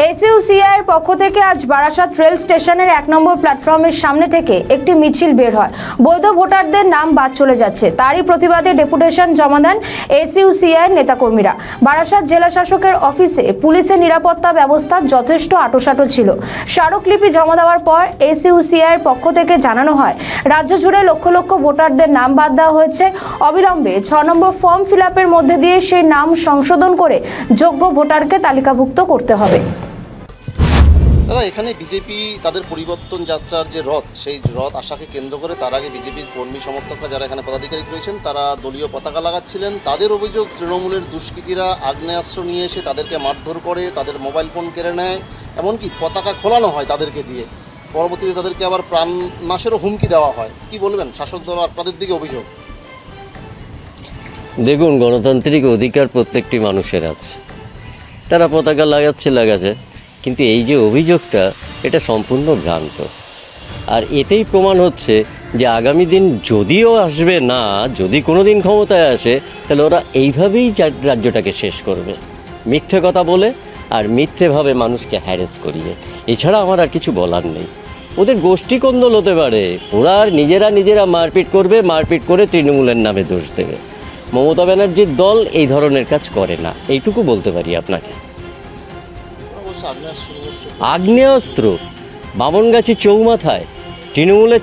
এসইউসিআই এর পক্ষ থেকে আজ বারাসাত রেল স্টেশনের 1 নম্বর প্ল্যাটফর্মের সামনে থেকে একটি মিছিল বের হয়। বৈধ ভোটারদের নাম বাদ চলে যাচ্ছে, তারই প্রতিবাদে ডেপুটেশন জমা দেন এসইউসিআই এর নেতাকর্মীরা। বারাসাত জেলা শাসকের অফিসে পুলিশের নিরাপত্তা ব্যবস্থা যথেষ্ট আঁটোসাঁটো ছিল। স্মারকলিপি জমা দেওয়ার পর এসইউসিআই এর পক্ষ থেকে জানানো হয়, রাজ্য জুড়ে লক্ষ লক্ষ ভোটারদের নাম বাদ দেওয়া হয়েছে। অবিলম্বে 6 নম্বর ফর্ম ফিল আপের মধ্যে দিয়ে সেই নাম সংশোধন করে যোগ্য ভোটারকে তালিকাভুক্ত করতে হবে। দাদা, এখানে বিজেপি তাদের পরিবর্তন যাত্রার যে রথ, সেই রথ আশাকে কেন্দ্র করে তার আগে বিজেপির কর্মী সমর্থকরা যারা এখানে পদাধিকারী রয়েছেন তারা দলীয় পতাকা লাগাচ্ছিলেন। তাদের অভিযোগ, তৃণমূলের দুষ্কৃতীরা আগ্নেয়াস্ত্র নিয়ে এসে তাদেরকে মারধর করে, তাদের মোবাইল ফোন কেড়ে নেয়, এমনকি পতাকা খোলানো হয় তাদেরকে দিয়ে। পরবর্তীতে তাদেরকে আবার প্রাণ নাশেরও হুমকি দেওয়া হয়। কি বলবেন? শাসক দল আপনাদের দিকে অভিযোগ। দেখুন, গণতান্ত্রিক অধিকার প্রত্যেকটি মানুষের আছে, তারা পতাকা লাগাচ্ছে, কিন্তু এই যে অভিযোগটা, এটা সম্পূর্ণ ভ্রান্ত। আর এতেই প্রমাণ হচ্ছে যে আগামী দিন যদিও আসবে না, যদি কোনো দিন ক্ষমতায় আসে, তাহলে ওরা এইভাবেই রাজ্যটাকে শেষ করবে, মিথ্যে কথা বলে আর মিথ্যেভাবে মানুষকে হ্যারেস করিয়ে। এছাড়া আমার আর কিছু বলার নেই। ওদের গোষ্ঠী কোন্দল হতে পারে, ওরা আর নিজেরা মারপিট করবে, মারপিট করে তৃণমূলের নামে দোষ দেবে। মমতা ব্যানার্জির দল এই ধরনের কাজ করে না, এইটুকু বলতে পারি আপনাকে। আগ্নেয়াস্ত্র বামনগাছি চৌমাথায় তৃণমূলের